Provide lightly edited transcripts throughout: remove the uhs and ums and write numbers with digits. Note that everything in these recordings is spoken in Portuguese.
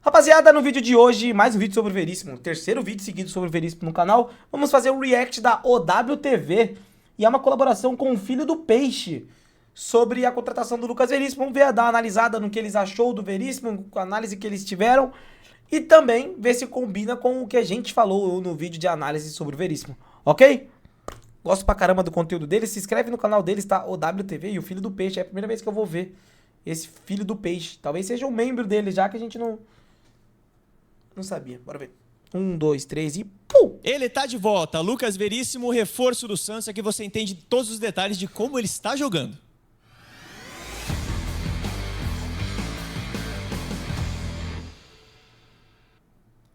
Rapaziada, no vídeo de hoje, mais um vídeo sobre o Veríssimo, terceiro vídeo seguido sobre o Veríssimo no canal. Vamos fazer um react da OWTV e é uma colaboração com o Filho do Peixe sobre a contratação do Lucas Veríssimo. Vamos ver, dar uma analisada no que eles achou do Veríssimo, com a análise que eles tiveram e também ver se combina com o que a gente falou no vídeo de análise sobre o Veríssimo, ok? Gosto pra caramba do conteúdo deles, se inscreve no canal deles, tá? OWTV e o Filho do Peixe, é a primeira vez que eu vou ver esse Filho do Peixe. Talvez seja um membro dele, já que a gente não sabia. Bora ver. 1, 2, 3 e pum! Ele tá de volta. Lucas Veríssimo, o reforço do Santos. Aqui você entende todos os detalhes de como ele está jogando.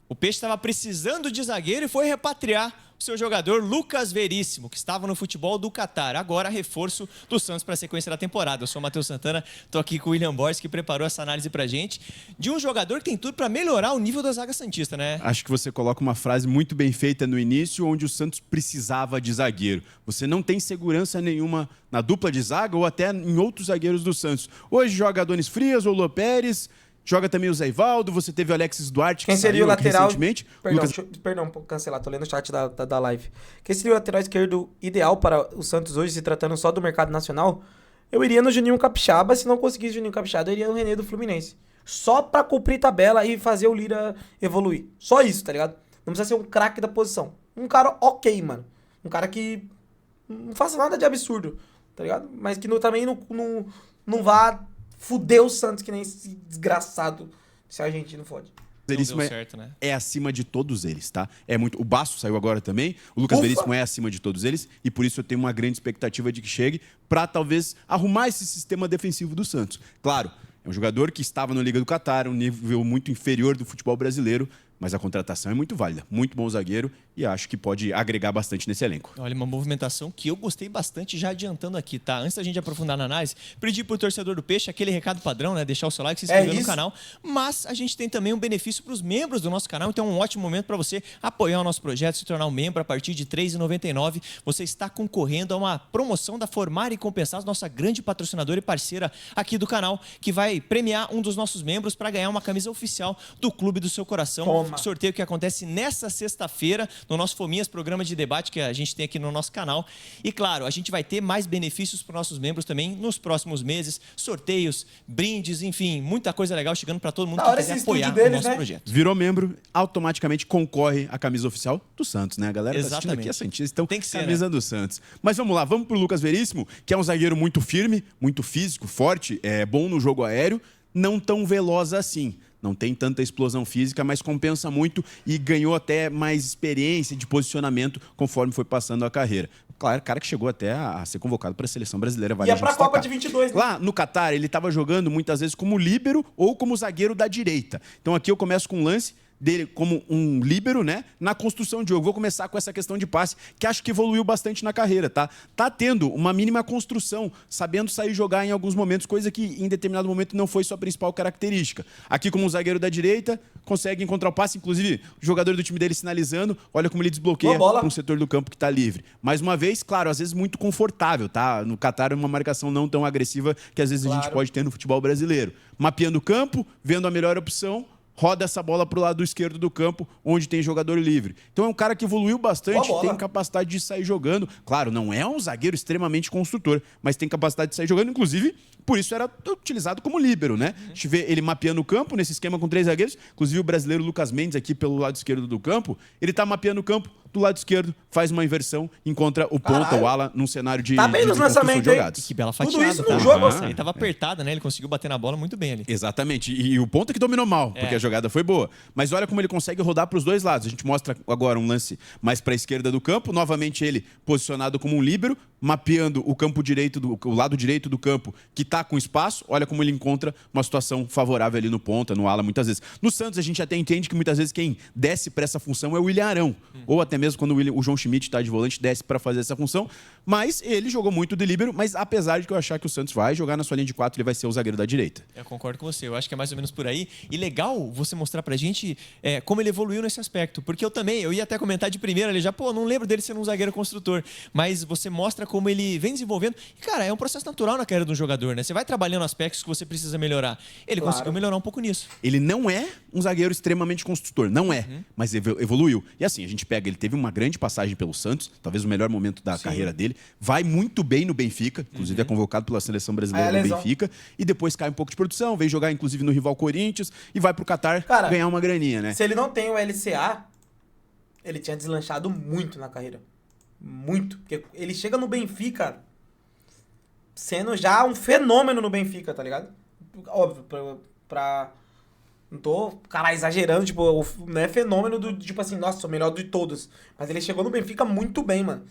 O Peixe estava precisando de zagueiro e foi repatriar o seu jogador Lucas Veríssimo, que estava no futebol do Catar. Agora, reforço do Santos para a sequência da temporada. Eu sou o Matheus Santana, estou aqui com o William Borges, que preparou essa análise para a gente, de um jogador que tem tudo para melhorar o nível da zaga santista, né? Acho que você coloca uma frase muito bem feita no início, onde o Santos precisava de zagueiro. Você não tem segurança nenhuma na dupla de zaga ou até em outros zagueiros do Santos. Hoje joga Adonis Frias ou Lô Pérez. Joga também o Zé Ivaldo, você teve o Alexis Duarte, Quem seria o lateral recentemente. Perdão, perdão, cancelar, tô lendo o chat da live. Quem seria o lateral esquerdo ideal para o Santos hoje, se tratando só do mercado nacional? Eu iria no Juninho Capixaba, se não conseguisse o Juninho Capixaba, eu iria no René do Fluminense. Só pra cumprir tabela e fazer o Lira evoluir. Só isso, tá ligado? Não precisa ser um craque da posição. Um cara ok, mano. Um cara que não faça nada de absurdo, tá ligado? Mas que também não vá fuder o Santos, que nem esse desgraçado, se a gente não fode. Veríssimo certo, né? é acima de todos eles, tá? É muito. O Basso saiu agora também. O Lucas Veríssimo é acima de todos eles e por isso eu tenho uma grande expectativa de que chegue para talvez arrumar esse sistema defensivo do Santos. Claro, é um jogador que estava na Liga do Catar, um nível muito inferior do futebol brasileiro, mas a contratação é muito válida, muito bom zagueiro e acho que pode agregar bastante nesse elenco. Olha, uma movimentação que eu gostei bastante, já adiantando aqui, tá? Antes da gente aprofundar na análise, pedir pro torcedor do Peixe aquele recado padrão, né? Deixar o seu like, se inscrever no canal. Mas a gente tem também um benefício para os membros do nosso canal, então é um ótimo momento para você apoiar o nosso projeto, se tornar um membro a partir de R$ 3,99. Você está concorrendo a uma promoção da Formar e Compensar, nossa grande patrocinadora e parceira aqui do canal, que vai premiar um dos nossos membros para ganhar uma camisa oficial do Clube do Seu Coração. Toma. Sorteio que acontece nesta sexta-feira no nosso Fominhas, programa de debate que a gente tem aqui no nosso canal. E claro, a gente vai ter mais benefícios para os nossos membros também nos próximos meses, sorteios, brindes, enfim, muita coisa legal chegando para todo mundo que quiser apoiar o nosso projeto. Virou membro, automaticamente concorre à camisa oficial do Santos, né? A galera tá assistindo aqui é santista, então tem que ser, camisa, né, do Santos. Mas vamos lá, vamos pro Lucas Veríssimo, que é um zagueiro muito firme, muito físico, forte, é bom no jogo aéreo, não tão veloz assim. Não tem tanta explosão física, mas compensa muito e ganhou até mais experiência de posicionamento conforme foi passando a carreira. Claro, cara que chegou até a ser convocado para a seleção brasileira. Vale a pra Copa de 22, né? Lá no Catar, ele estava jogando muitas vezes como líbero ou como zagueiro da direita. Então aqui eu começo com um lance dele como um líbero, né, na construção de jogo. Vou começar com essa questão de passe, que acho que evoluiu bastante na carreira, tá? Tá tendo uma mínima construção, sabendo sair jogar em alguns momentos, coisa que em determinado momento não foi sua principal característica. Aqui como um zagueiro da direita, consegue encontrar o passe, inclusive o jogador do time dele sinalizando, olha como ele desbloqueia um setor do campo que tá livre. Mais uma vez, claro, às vezes muito confortável, tá? No Catar uma marcação não tão agressiva que às vezes a gente pode ter no futebol brasileiro. Mapeando o campo, vendo a melhor opção, roda essa bola para o lado esquerdo do campo, onde tem jogador livre. Então é um cara que evoluiu bastante, tem capacidade de sair jogando. Claro, não é um zagueiro extremamente construtor, mas tem capacidade de sair jogando, inclusive, por isso era utilizado como líbero, né? A gente vê ele mapeando o campo, nesse esquema com 3 zagueiros, inclusive o brasileiro Lucas Mendes aqui pelo lado esquerdo do campo, ele tá mapeando o campo do lado esquerdo, faz uma inversão, encontra o ponta, o ala, num cenário de tá bem nos lançamentos, jogados. Que bela fatiada. Tudo isso no jogo. Ele tava apertado, né? Ele conseguiu bater na bola muito bem ali. Exatamente. E o ponta que dominou mal, porque a jogada foi boa. Mas olha como ele consegue rodar para os dois lados. A gente mostra agora um lance mais para a esquerda do campo, novamente ele posicionado como um líbero, mapeando o campo direito, o lado direito do campo, que está com espaço. Olha como ele encontra uma situação favorável ali no ponta, no ala, muitas vezes. No Santos, a gente até entende que muitas vezes quem desce para essa função é o William Arão. Ou até mesmo quando o João Schmidt está de volante, desce para fazer essa função. Mas ele jogou muito de líbero, mas apesar de que eu achar que o Santos vai jogar na sua linha de 4, ele vai ser o zagueiro da direita. Eu concordo com você, eu acho que é mais ou menos por aí. E legal você mostrar pra gente como ele evoluiu nesse aspecto. Porque eu ia até comentar de primeira ali já, não lembro dele sendo um zagueiro construtor. Mas você mostra como ele vem desenvolvendo. E, cara, é um processo natural na carreira de um jogador, né? Você vai trabalhando aspectos que você precisa melhorar. Ele conseguiu melhorar um pouco nisso. Ele não é um zagueiro extremamente construtor, não é, mas evoluiu. E assim, a gente pega, ele teve uma grande passagem pelo Santos, talvez o melhor momento da carreira dele, vai muito bem no Benfica, inclusive é convocado pela seleção brasileira do Benfica, e depois cai um pouco de produção, vem jogar inclusive no rival Corinthians e vai pro Qatar ganhar uma graninha, né? Se ele não tem o LCA, ele tinha deslanchado muito na carreira. Muito. Porque ele chega no Benfica sendo já um fenômeno no Benfica, tá ligado? Óbvio, não tô, exagerando, tipo, não é fenômeno do, tipo assim, nossa, sou o melhor de todos. Mas ele chegou no Benfica muito bem, mano.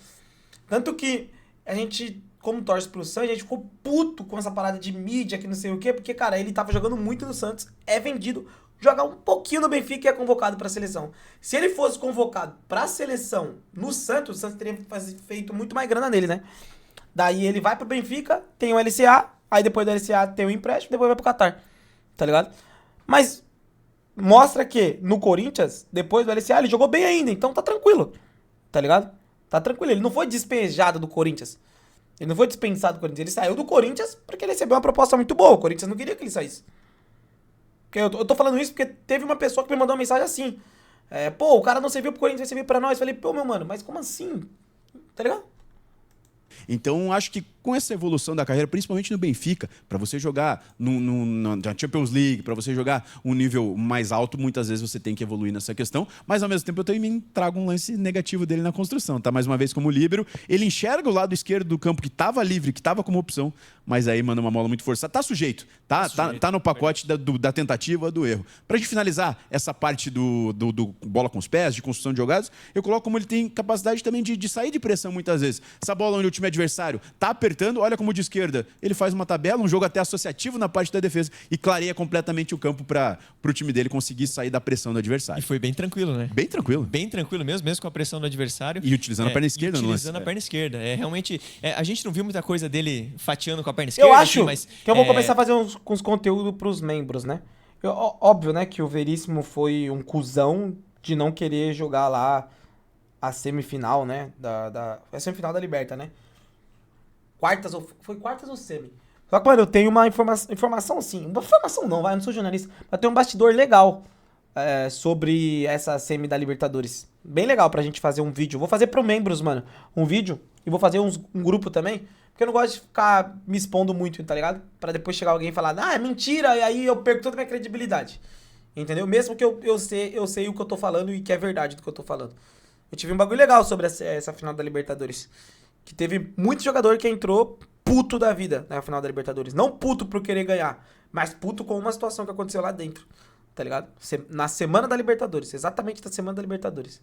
Tanto que a gente, como torce pro Santos, a gente ficou puto com essa parada de mídia, que não sei o quê, porque, cara, ele tava jogando muito no Santos, é vendido, jogar um pouquinho no Benfica e é convocado pra seleção. Se ele fosse convocado pra seleção no Santos, o Santos teria feito muito mais grana nele, né? Daí ele vai pro Benfica, tem o LCA, aí depois do LCA tem o empréstimo, depois vai pro Qatar, tá ligado? Mas mostra que no Corinthians, depois do LCA, ele jogou bem ainda, então tá tranquilo, tá ligado? Tá tranquilo, ele não foi despejado do Corinthians. Ele não foi dispensado do Corinthians, ele saiu do Corinthians porque ele recebeu uma proposta muito boa. O Corinthians não queria que ele saísse. Eu tô falando isso porque teve uma pessoa que me mandou uma mensagem assim. O cara não serviu pro Corinthians, vai servir pra nós. Eu falei, meu mano, mas como assim? Tá ligado? Então, acho que com essa evolução da carreira, principalmente no Benfica, para você jogar na Champions League, para você jogar um nível mais alto, muitas vezes você tem que evoluir nessa questão, mas ao mesmo tempo eu também trago um lance negativo dele na construção, tá? Mais uma vez como líbero, ele enxerga o lado esquerdo do campo que estava livre, que estava como opção, mas aí manda uma bola muito forçada. Tá sujeito, tá no pacote da tentativa, do erro. Pra gente finalizar essa parte do bola com os pés, de construção de jogadas, eu coloco como ele tem capacidade também de sair de pressão muitas vezes. Essa bola onde o time adversário tá apertando, olha como de esquerda, ele faz uma tabela, um jogo até associativo na parte da defesa e clareia completamente o campo para o time dele conseguir sair da pressão do adversário. E foi bem tranquilo, né? Bem tranquilo. Bem tranquilo mesmo com a pressão do adversário. E utilizando a perna esquerda, não é? Utilizando a perna esquerda. Realmente, a gente não viu muita coisa dele fatiando com a perna esquerda. Eu acho mas, que eu vou começar a fazer uns conteúdos pros membros, né? Óbvio, né, que o Veríssimo foi um cuzão de não querer jogar lá a semifinal, né? A semifinal da Liberta, né? Foi quartas ou semi? Só que, mano, eu tenho uma informação assim. Uma informação não, eu não sou jornalista. Mas tem um bastidor legal sobre essa semi da Libertadores. Bem legal pra gente fazer um vídeo. Vou fazer pro membros, mano, um vídeo. E vou fazer um grupo também. Porque eu não gosto de ficar me expondo muito, tá ligado? Pra depois chegar alguém e falar, é mentira, e aí eu perco toda a minha credibilidade. Entendeu? Mesmo que eu sei o que eu tô falando e que é verdade do que eu tô falando. Eu tive um bagulho legal sobre essa final da Libertadores. Que teve muito jogador que entrou puto da vida na final da Libertadores. Não puto por querer ganhar, mas puto com uma situação que aconteceu lá dentro. Tá ligado? Na semana da Libertadores. Exatamente na semana da Libertadores.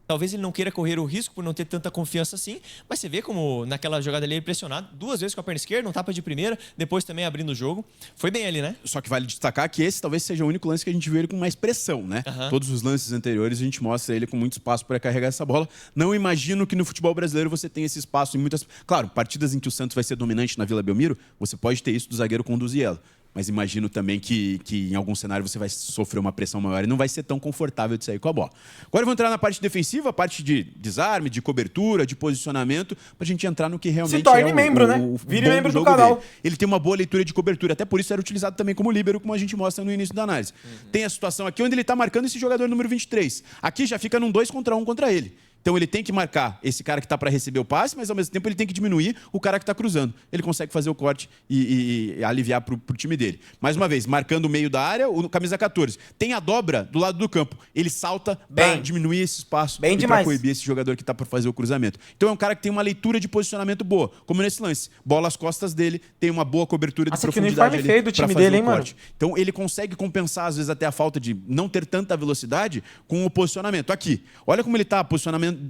Talvez ele não queira correr o risco por não ter tanta confiança assim, mas você vê como naquela jogada ali ele pressionado 2 vezes com a perna esquerda, um tapa de primeira, depois também abrindo o jogo. Foi bem ali, né? Só que vale destacar que esse talvez seja o único lance que a gente viu ele com mais pressão, né? Todos os lances anteriores a gente mostra ele com muito espaço para carregar essa bola. Não imagino que no futebol brasileiro você tenha esse espaço em muitas... Claro, partidas em que o Santos vai ser dominante na Vila Belmiro, você pode ter isso do zagueiro conduzir ela. Mas imagino também que em algum cenário você vai sofrer uma pressão maior e não vai ser tão confortável de sair com a bola. Agora eu vou entrar na parte defensiva, a parte de desarme, de cobertura, de posicionamento, pra gente entrar no que realmente se torne membro, né? Vire membro do canal. Dele. Ele tem uma boa leitura de cobertura, até por isso era utilizado também como líbero, como a gente mostra no início da análise. Tem a situação aqui onde ele tá marcando esse jogador número 23. Aqui já fica num 2 contra 1 contra ele. Então ele tem que marcar esse cara que está para receber o passe, mas ao mesmo tempo ele tem que diminuir o cara que está cruzando. Ele consegue fazer o corte e aliviar para o time dele. Mais uma vez, marcando o meio da área, o camisa 14. Tem a dobra do lado do campo. Ele salta para diminuir esse espaço e para coibir esse jogador que está para fazer o cruzamento. Então é um cara que tem uma leitura de posicionamento boa, como nesse lance. Bola às costas dele, tem uma boa cobertura de profundidade ali feio do time dele, hein, mano? Então ele consegue compensar, às vezes, até a falta de não ter tanta velocidade com o posicionamento. Aqui, olha como ele está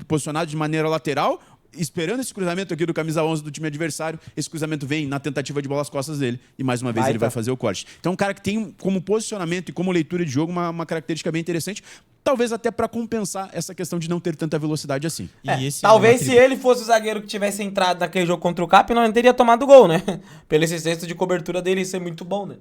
posicionado de maneira lateral, esperando esse cruzamento aqui do camisa 11 do time adversário. Esse cruzamento vem na tentativa de bola às costas dele e mais uma vez ele vai fazer o corte. Então um cara que tem como posicionamento e como leitura de jogo uma característica bem interessante. talvez até para compensar essa questão de não ter tanta velocidade assim. Talvez se ele fosse o zagueiro que tivesse entrado naquele jogo contra o Cap, não teria tomado gol, né? Pelo esse cesto de cobertura dele ser muito bom, né?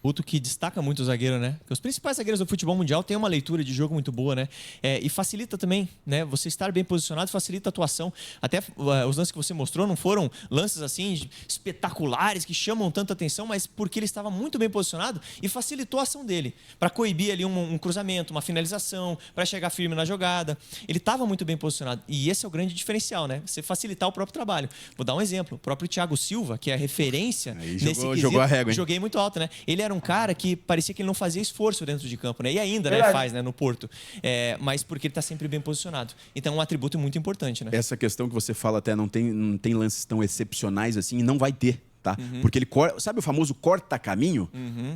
Outro que destaca muito o zagueiro, né? Porque os principais zagueiros do futebol mundial têm uma leitura de jogo muito boa, né? E facilita também, né? Você estar bem posicionado facilita a atuação. Até os lances que você mostrou não foram lances assim espetaculares que chamam tanta atenção, mas porque ele estava muito bem posicionado e facilitou a ação dele para coibir ali um cruzamento, uma finalização, para chegar firme na jogada. Ele estava muito bem posicionado e esse é o grande diferencial, né? Você facilitar o próprio trabalho. Vou dar um exemplo. O próprio Thiago Silva, que é a referência nesse quesito, jogou a régua, hein? Joguei muito alto, né? Ele era um cara que parecia que ele não fazia esforço dentro de campo, né? E ainda, né, faz, né, no Porto. Mas porque ele está sempre bem posicionado. Então, é um atributo muito importante, né? Essa questão que você fala até não tem lances tão excepcionais assim, e não vai ter, tá? Porque ele sabe o famoso corta-caminho?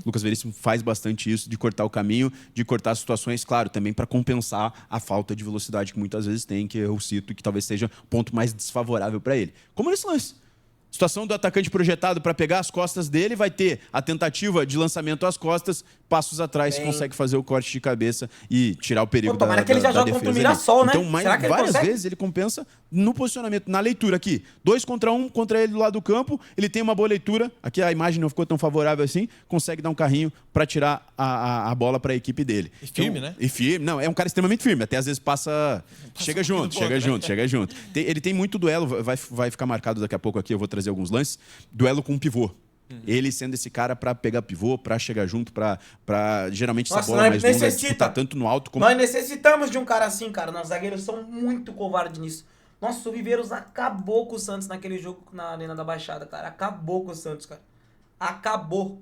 Lucas Veríssimo faz bastante isso, de cortar o caminho, de cortar situações, claro, também para compensar a falta de velocidade que muitas vezes tem, que eu cito, e que talvez seja o ponto mais desfavorável para ele. Como nesse lance. Situação do atacante projetado para pegar as costas dele, vai ter a tentativa de lançamento às costas, passos atrás, consegue fazer o corte de cabeça e tirar o perigo da defesa. Que ele já joga contra o Mirassol, né? Então, várias vezes ele compensa no posicionamento, na leitura aqui. 2 contra 1, contra ele do lado do campo, ele tem uma boa leitura, aqui a imagem não ficou tão favorável assim, consegue dar um carrinho para tirar a bola para a equipe dele. E firme, né? E firme, não, é um cara extremamente firme, até às vezes chega junto. Ele tem muito duelo, vai ficar marcado daqui a pouco aqui, eu vou trazer alguns lances, duelo com um pivô. Ele sendo esse cara para pegar pivô, para chegar junto, para geralmente essa bola mais longa disputar tanto no alto como... Nós necessitamos de um cara assim, cara. Nossos zagueiros são muito covardes nisso. Nossa, o Viveiros acabou com o Santos naquele jogo na Arena da Baixada, cara. Acabou com o Santos, cara. Acabou.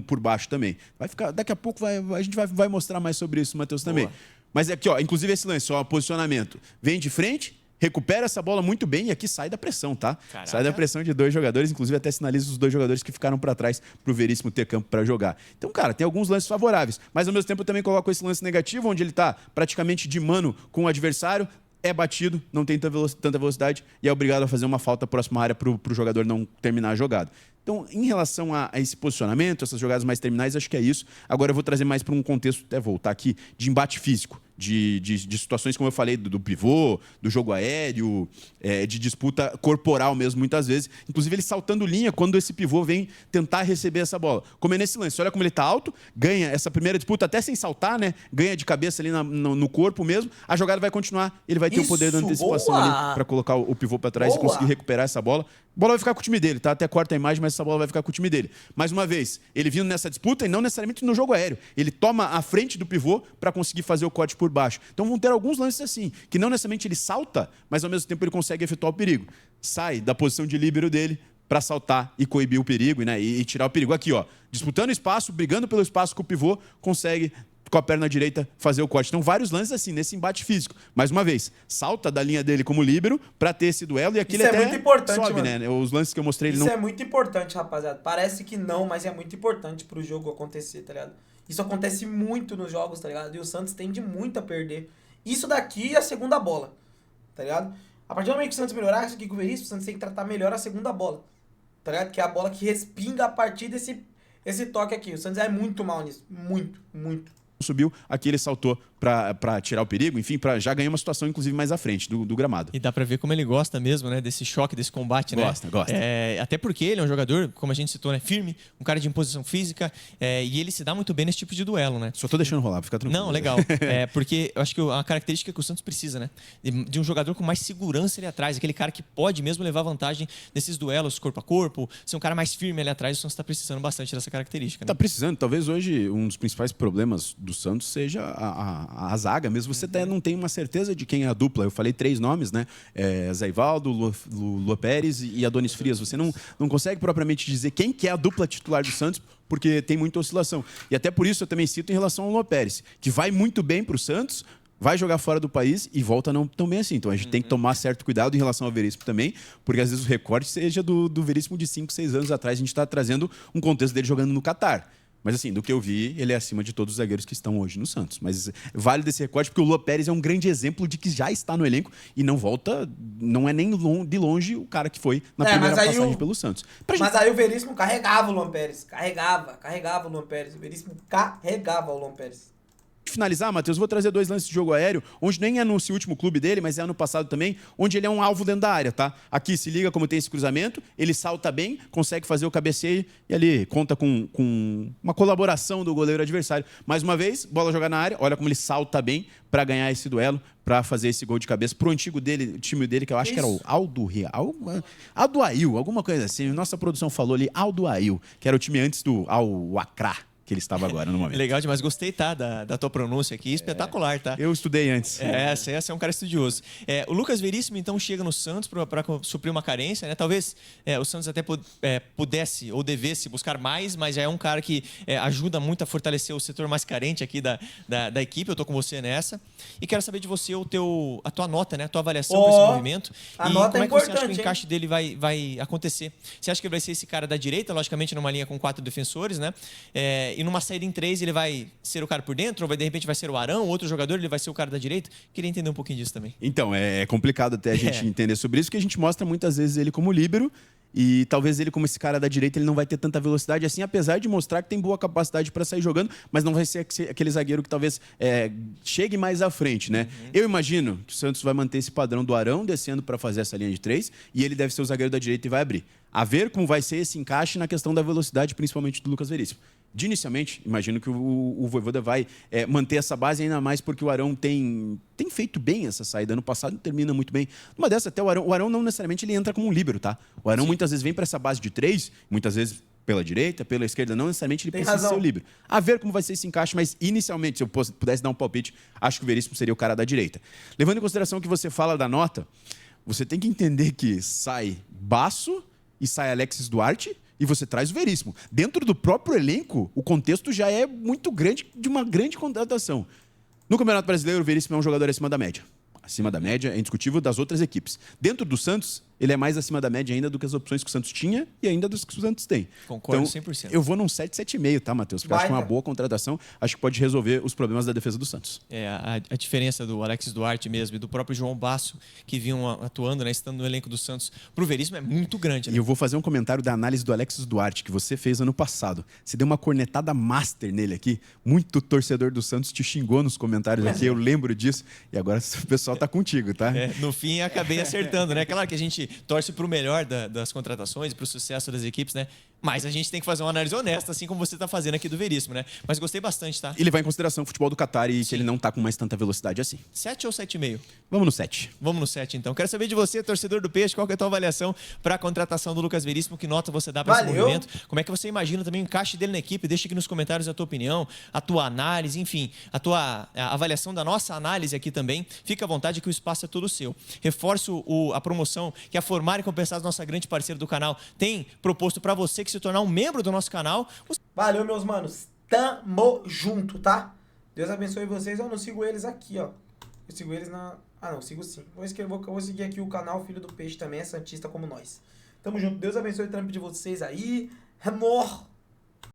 Por baixo também. Vai ficar, daqui a pouco a gente vai mostrar mais sobre isso, Matheus, também. Mas aqui, ó, inclusive esse lance, ó, posicionamento. Vem de frente, recupera essa bola muito bem e aqui sai da pressão, tá? Caraca. Sai da pressão de 2 jogadores, inclusive até sinaliza os 2 jogadores que ficaram para trás pro Veríssimo ter campo para jogar. Então, cara, tem alguns lances favoráveis, mas ao mesmo tempo eu também coloco esse lance negativo, onde ele tá praticamente de mano com o adversário, é batido, não tem tanta velocidade e é obrigado a fazer uma falta próxima à área pro jogador não terminar a jogada. Então, em relação a esse posicionamento, essas jogadas mais terminais, acho que é isso. Agora eu vou trazer mais para um contexto, até voltar aqui, de embate físico, de situações, como eu falei, do pivô, do jogo aéreo, de disputa corporal mesmo, muitas vezes. Inclusive, ele saltando linha quando esse pivô vem tentar receber essa bola. Como é nesse lance, olha como ele está alto, ganha essa primeira disputa até sem saltar, né? Ganha de cabeça ali no corpo mesmo, a jogada vai continuar, ele vai ter o poder da antecipação ali para colocar o pivô para trás e conseguir recuperar essa bola. A bola vai ficar com o time dele, tá? Até corta a imagem, mas essa bola vai ficar com o time dele. Mais uma vez, ele vindo nessa disputa e não necessariamente no jogo aéreo. Ele toma a frente do pivô para conseguir fazer o corte por baixo. Então vão ter alguns lances assim, que não necessariamente ele salta, mas ao mesmo tempo ele consegue efetuar o perigo. Sai da posição de líbero dele para saltar e coibir o perigo, né? E tirar o perigo. Aqui, ó, disputando espaço, brigando pelo espaço com o pivô, consegue com a perna direita fazer o corte. Então, vários lances assim, nesse embate físico. Mais uma vez, salta da linha dele como líbero para ter esse duelo e aqui ele até muito importante, sobe, mano. né? Os lances que eu mostrei... Isso é muito importante, rapaziada. Parece que não, mas é muito importante pro jogo acontecer, tá ligado? Isso acontece muito nos jogos, tá ligado? E o Santos tende muito a perder. Isso daqui é a segunda bola, tá ligado? A partir do momento que o Santos melhorar isso aqui com o Veríssimo, o Santos tem que tratar melhor a segunda bola, tá ligado? Que é a bola que respinga a partir desse toque aqui. O Santos é muito mal nisso. Muito, muito. Subiu, aqui ele saltou para tirar o perigo, enfim, para já ganhar uma situação, inclusive, mais à frente do gramado. E dá para ver como ele gosta mesmo, né, desse choque, desse combate, né? Gosta. Até porque ele é um jogador, como a gente citou, né, firme, um cara de imposição física, e ele se dá muito bem nesse tipo de duelo, né? Só tô deixando rolar, pra ficar tranquilo. Não, legal. Porque eu acho que a característica que o Santos precisa, né, de um jogador com mais segurança ali atrás, aquele cara que pode mesmo levar vantagem nesses duelos corpo a corpo, ser um cara mais firme ali atrás, o Santos está precisando bastante dessa característica, né? Tá precisando. Talvez hoje um dos principais problemas do Santos seja a zaga, mesmo você até não tem uma certeza de quem é a dupla. Eu falei 3 nomes, né? Zé Ivaldo, Lua Pérez e Adonis Frias. Você não consegue propriamente dizer quem que é a dupla titular do Santos, porque tem muita oscilação. E até por isso eu também cito em relação ao Lua Pérez, que vai muito bem para o Santos, vai jogar fora do país e volta não tão bem assim. Então a gente tem que tomar certo cuidado em relação ao Veríssimo também, porque às vezes o recorte seja do Veríssimo de 5, 6 anos atrás. A gente está trazendo um contexto dele jogando no Catar. Mas assim, do que eu vi, ele é acima de todos os zagueiros que estão hoje no Santos. Mas vale desse recorte porque o Lua Pérez é um grande exemplo de que já está no elenco e não volta, não é nem de longe o cara que foi na primeira passagem pelo Santos. Aí o Veríssimo carregava o Luan Pérez. Carregava o Luan Pérez. O Veríssimo carregava o Luan Pérez. finalizar, Matheus, vou trazer 2 lances de jogo aéreo, onde nem é no último clube dele, mas é ano passado também, onde ele é um alvo dentro da área, tá? Aqui, se liga como tem esse cruzamento, ele salta bem, consegue fazer o cabeceio e ali conta com uma colaboração do goleiro adversário. Mais uma vez, bola jogada na área, olha como ele salta bem para ganhar esse duelo, para fazer esse gol de cabeça pro antigo dele, time dele, que eu acho que era o Aldoail, alguma coisa assim. Nossa produção falou ali, Aldoail, que era o time antes do Al-Wakra, que ele estava agora no momento. Legal demais, gostei, tá, da tua pronúncia aqui, espetacular, tá? Eu estudei antes. Você é um cara estudioso. O Lucas Veríssimo, então, chega no Santos para suprir uma carência, né? Talvez o Santos até pudesse ou devesse buscar mais, mas já é um cara que ajuda muito a fortalecer o setor mais carente aqui da equipe, eu tô com você nessa. E quero saber de você a tua nota, né? A tua avaliação para esse movimento. A e nota como é é que você acha que o importante, encaixe dele vai acontecer? Você acha que ele vai ser esse cara da direita, logicamente numa linha com 4 defensores, né? E numa saída em 3 ele vai ser o cara por dentro, ou de repente vai ser o Arão, outro jogador, ele vai ser o cara da direita? Queria entender um pouquinho disso também. Então, é complicado até a gente entender sobre isso, porque a gente mostra muitas vezes ele como líbero, e talvez ele, como esse cara da direita, ele não vai ter tanta velocidade assim, apesar de mostrar que tem boa capacidade para sair jogando, mas não vai ser aquele zagueiro que talvez chegue mais à frente, né? Eu imagino que o Santos vai manter esse padrão do Arão descendo para fazer essa linha de 3, e ele deve ser o zagueiro da direita e vai abrir. A ver como vai ser esse encaixe na questão da velocidade, principalmente do Lucas Veríssimo. De inicialmente, imagino que o Vojvoda vai manter essa base, ainda mais porque o Arão tem feito bem essa saída. Ano passado termina muito bem. Uma dessas, até o Arão não necessariamente ele entra como um líbero, tá? O Arão muitas vezes vem para essa base de 3, muitas vezes pela direita, pela esquerda, não necessariamente ele precisa ser o líbero. A ver como vai ser esse encaixe, mas inicialmente, se eu pudesse dar um palpite, acho que o Veríssimo seria o cara da direita. Levando em consideração que você fala da nota, você tem que entender que sai Basso e sai Alexis Duarte, e você traz o Veríssimo. Dentro do próprio elenco, o contexto já é muito grande, de uma grande contratação. No Campeonato Brasileiro, o Veríssimo é um jogador acima da média. Acima da média, é indiscutível, das outras equipes. Dentro do Santos, ele é mais acima da média ainda do que as opções que o Santos tinha e ainda dos que o Santos tem. Concordo então, 100%. Eu vou num 7, 7,5, tá, Matheus? Porque eu acho que é uma boa contratação. Acho que pode resolver os problemas da defesa do Santos. A diferença do Alexis Duarte mesmo e do próprio João Basso, que vinham atuando, né, estando no elenco do Santos, pro Veríssimo é muito grande. Né? E eu vou fazer um comentário da análise do Alexis Duarte, que você fez ano passado. Você deu uma cornetada master nele aqui. Muito torcedor do Santos te xingou nos comentários aqui, eu lembro disso. E agora o pessoal tá contigo, tá? No fim, acabei acertando, né? Claro que a gente torce pro melhor das contratações, pro sucesso das equipes, né? Mas a gente tem que fazer uma análise honesta, assim como você tá fazendo aqui do Veríssimo, né? Mas gostei bastante, tá? Ele vai em consideração o futebol do Qatar e que ele não tá com mais tanta velocidade assim. 7 ou 7,5? Vamos no 7. Vamos no 7, então. Quero saber de você, torcedor do Peixe, qual que é a tua avaliação para a contratação do Lucas Veríssimo? Que nota você dá para esse movimento? Como é que você imagina também o encaixe dele na equipe? Deixa aqui nos comentários a tua opinião, a tua análise, enfim, a avaliação da nossa análise aqui também. Fica à vontade que o espaço é todo seu. Reforço a promoção que a Formar e Compensados, nossa grande parceira do canal, tem proposto para você que se tornar um membro do nosso canal. Valeu, meus manos. Tamo junto, tá? Deus abençoe vocês. Eu não sigo eles aqui, ó. Eu sigo eles na... Ah, não, sigo sim. Vou seguir aqui o canal Filho do Peixe também, é santista como nós. Tamo junto. Deus abençoe o trampo de vocês aí. Amor.